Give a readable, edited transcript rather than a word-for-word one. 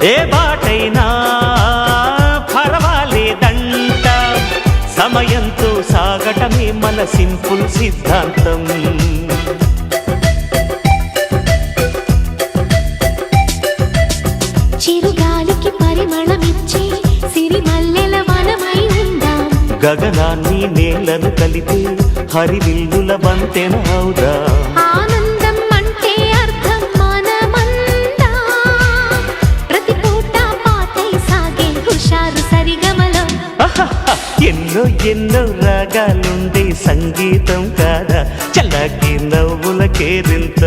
ఏ బాటైనా పర్వాలేదంట, సమయంతో సాగటమే మన సింపుల్ సిద్ధాంతం. చిరుగాలికి పరిమళమిచ్చే సిరిమల్లెల వనమై ఉందాం, గగనాన్ని నేలను కలిపే హరివిల్లుల బంతెన అవుదాం. ఆనందం అంటే అర్థం మనమందా, ప్రతి పూట పాటై సాగే హుషారు సరిగమలో. ఎన్నో ఎన్నో రాగాలుండే సంగీతం కాదా, చల్లకి నవ్వుల కేరింత.